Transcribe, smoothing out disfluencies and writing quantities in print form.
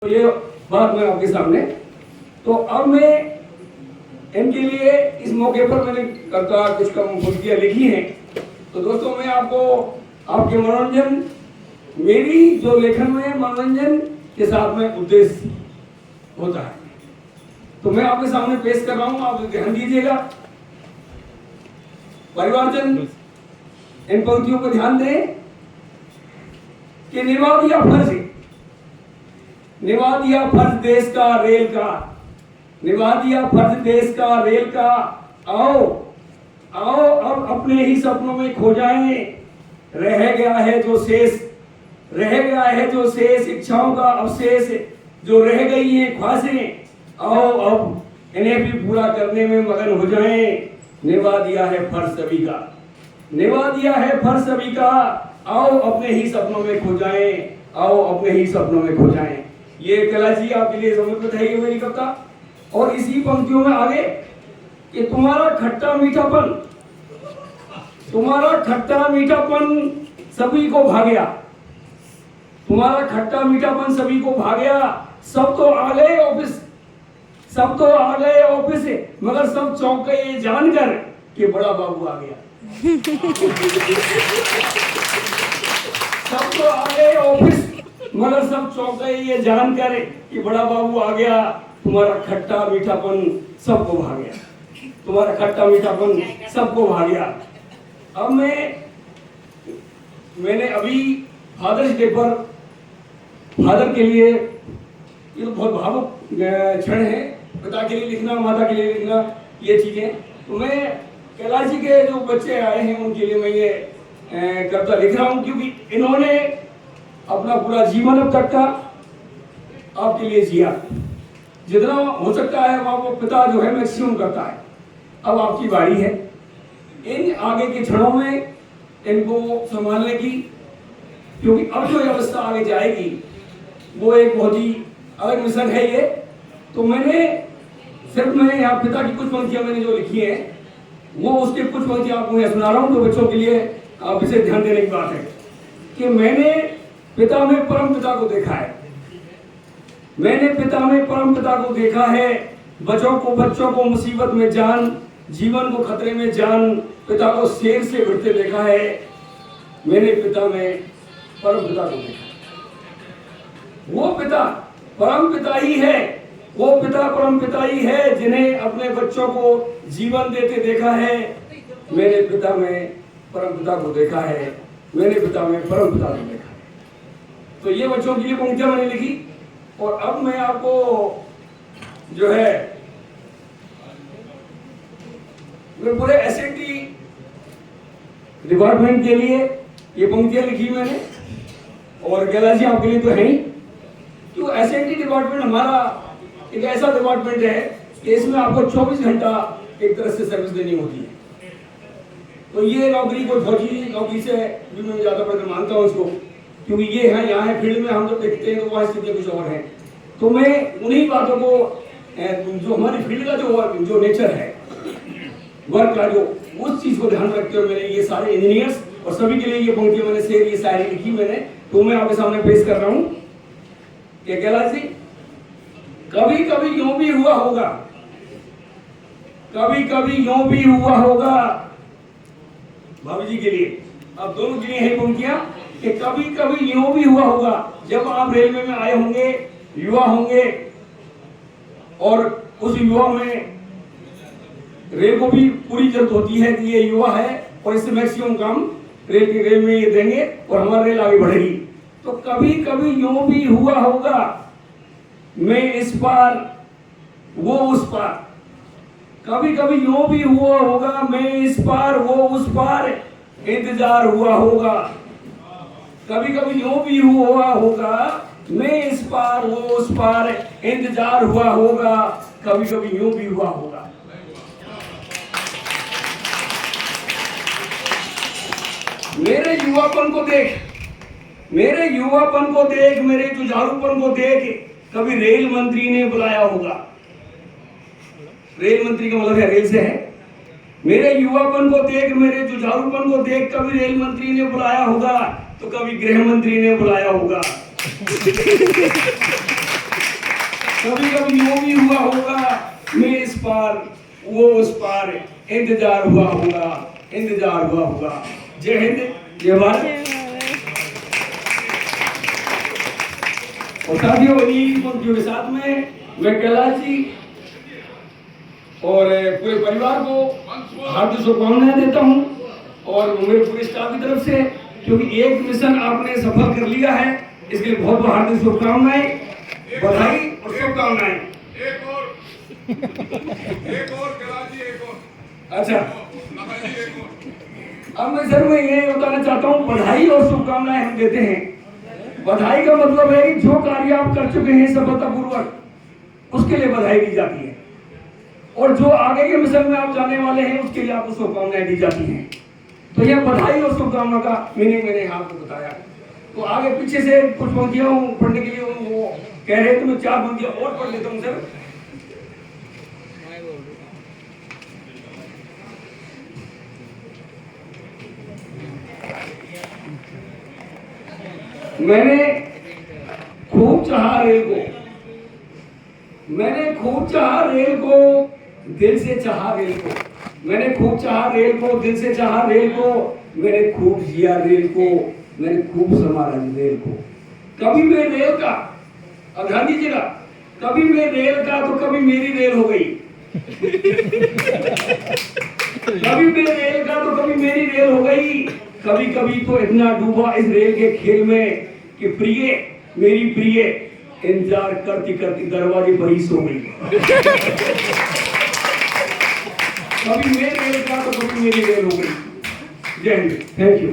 तो ये बात मैं आपके सामने, तो अब मैं इनके लिए इस मौके पर मैंने कविता कुछ कम पंक्तियां लिखी हैं। तो दोस्तों मैं आपको आपके मनोरंजन, मेरी जो लेखन में मनोरंजन के साथ में उद्देश्य होता है, तो मैं आपके सामने पेश कर रहा हूं, आप ध्यान दीजिएगा। परिवारजन इन पंक्तियों पर ध्यान दें कि निभा दिया फर्ज, निभा दिया फर्ज देश का रेल का, निभा दिया फर्ज देश का रेल का, आओ आओ अब अपने ही सपनों में खो जाएं, रह गया है जो शेष, रह गया है जो शेष इच्छाओं का अवशेष, जो रह गई हैं ख्वाहिशें, आओ अब इन्हें भी पूरा करने में मगन हो जाएं, निभा दिया है फर्ज सभी का, निभा दिया है फर्ज सभी का, आओ अपने ही सपनों में खो जाएं, आओ अपने ही सपनों में खो जाएं। ये कैलाश जी आपके लिए समर्पित है ये मेरी कविता। और इसी पंक्तियों में आगे कि तुम्हारा खट्टा मीठापन, तुम्हारा खट्टा मीठापन सभी को भा गया, तुम्हारा खट्टा मीठापन सभी को भा गया, सब तो आ गए ऑफिस, सब तो आ गए ऑफिस, मगर सब चौंक गए ये जानकर कि बड़ा बाबू आ गया। सब तो आ गए ऑफिस, मगर सब चौंक गए ये जानकर कि बड़ा बाबू आ गया, तुम्हारा खट्टा मीठापन सबको भा गया, तुम्हारा खट्टा मीठापन सबको भा गया। अब मैंने अभी फादर्स डे पर फादर के लिए, ये तो बहुत भावुक क्षण है, पिता के लिए लिखना, माता के लिए लिखना, ये चीजें, तो मैं कैलाश जी के जो बच्चे आए हैं उनके लिए मैं ये कविता लिख रहा हूँ, क्योंकि इन्होंने अपना पूरा जीवन अब तक का आपके लिए जिया, जितना हो सकता है वो पिता जो है मैक्सिमम करता है। अब आपकी बारी है इन आगे के क्षणों में इनको संभालने की, क्योंकि अब जो अवस्था आगे जाएगी वो एक बहुत ही अलग मिशन है ये। तो मैंने यहाँ पिता की कुछ पंक्तियां मैंने जो लिखी है वो उसके कुछ पंक्तियां आपको मैं सुना रहा हूँ। तो बच्चों के लिए विशेष ध्यान देने की बात है कि मैंने पिता में परम पिता को देखा है, मैंने पिता में परम पिता को देखा है, बच्चों को मुसीबत में जान, जीवन को खतरे में जान, पिता को शेर से भिड़ते देखा है, मैंने पिता में परम पिता को देखा। वो पिता परम पिता ही है, वो पिता परम पिता ही है जिन्हें अपने बच्चों को जीवन देते देखा है, मैंने पिता में परम पिता को देखा है, मैंने पिता में परम पिता को देखा है। तो ये बच्चों के लिए पंक्तियां मैंने लिखी। और अब मैं आपको जो है पूरे एसएटी डिपार्टमेंट के लिए ये पंक्तियां लिखी मैंने, और कैलाश जी आपके लिए तो है ही, क्यों एसएटी डिपार्टमेंट हमारा एक ऐसा डिपार्टमेंट है कि इसमें आपको 24 घंटा एक तरह से सर्विस देनी होती है। तो ये नौकरी को फौजी नौकरी से भी मैं ज्यादा बेहतर मानता हूँ इसको, क्योंकि ये है यहाँ है फील्ड में हम जब देखते हैं तो वहाँ स्थितियाँ कुछ और है। तो मैं उन्हीं बातों को जो हमारी फील्ड का जो नेचर है वर्क का, जो उस चीज को ध्यान रखते हुए मैंने ये सारे इंजीनियर्स और सभी के लिए ये पंक्तियां मैंने शेर ये शायरी लिखी मैंने, तो मैं आपके सामने पेश कर रहा हूँ कि कैलाश जी, कभी कभी यूं भी हुआ होगा, कभी कभी यूं भी हुआ होगा, भाभी जी के लिए, अब दोनों के लिए है पंक्तियां कि कभी कभी यूं भी हुआ होगा, जब आप रेलवे में आए होंगे, युवा होंगे, और उस युवा में रेल को भी पूरी जरूरत होती है कि ये युवा है और इससे मैक्सिमम काम रेल में ये देंगे और हमारी रेल आगे बढ़ेगी। तो कभी कभी यूं भी हुआ होगा, मैं इस पार वो उस पार, कभी कभी यूं भी हुआ होगा, मैं इस पार वो उस पार, इंतजार हुआ होगा, कभी कभी यूं भी हुआ होगा, मैं इस पार वो उस पार, इंतजार हुआ होगा, कभी कभी यूं भी हुआ होगा। मेरे युवापन को देख, मेरे युवापन को देख, मेरे जुझारूपन को देख, कभी रेल मंत्री ने बुलाया होगा, रेल मंत्री का मतलब है रेल से है, मेरे युवापन को देख, मेरे जुझारूपन को देख, कभी रेल मंत्री ने बुलाया होगा, तो कभी गृह मंत्री ने बुलाया होगा। कभी कभी यूं भी हुआ होगा, मैं इस पार वो उस पार, इंतजार हुआ होगा, इंतजार हुआ होगा। जय हिंद, जय भारत। और साथियों, इन्हीं पंक्तियों के साथ में मैं कैलाश जी और पूरे परिवार को हार्दिक शुभकामनाएं देता हूं, और मेरे पूरे स्टाफ की तरफ से, क्योंकि एक मिशन आपने सफल कर लिया है, इसके लिए बहुत बहुत हार्दिक शुभकामनाएं, बधाई और शुभकामनाएं। एक और कैलाश जी, एक और। अच्छा, अब मैं सर मैं ये बताना चाहता हूँ, बधाई और शुभकामनाएं हम देते हैं। बधाई का मतलब है कि जो कार्य आप कर चुके हैं सफलतापूर्वक, उसके लिए बधाई दी जाती है, और जो आगे के मिशन में आप जाने वाले हैं उसके लिए आपको शुभकामनाएं दी जाती हैं। तो यह बधाई और शुभकामना का मीनिंग मैंने आपको बताया। तो आगे पीछे से कुछ पंक्तियां पढ़ने के लिए वो कह रहे हैं, तो मैं 4 पंक्तियां और पढ़ लेता हूं सर। मैंने खूब चाहा रेल को, मैंने खूब चाहा रेल को, दिल से चाहा रेल को, मैंने खूब चाहा रेल को, दिल से चाहा रेल को, मैंने खूब जिया रेल को, मैंने खूब संभाला रेल को। कभी मैं रेल का, अब ध्यान दीजिएगा, कभी मैं रेल का तो कभी मेरी रेल हो गई। कभी मैं रेल का तो कभी मेरी रेल हो गई। कभी कभी तो इतना डूबा इस रेल के खेल में कि प्रिय, मेरी प्रिय, इंतजार करती करती दरवाजे पर ही सो गई। कभी मैं रेल का तो कभी मेरी रेल हो गई। जय हिंद, थैंक यू।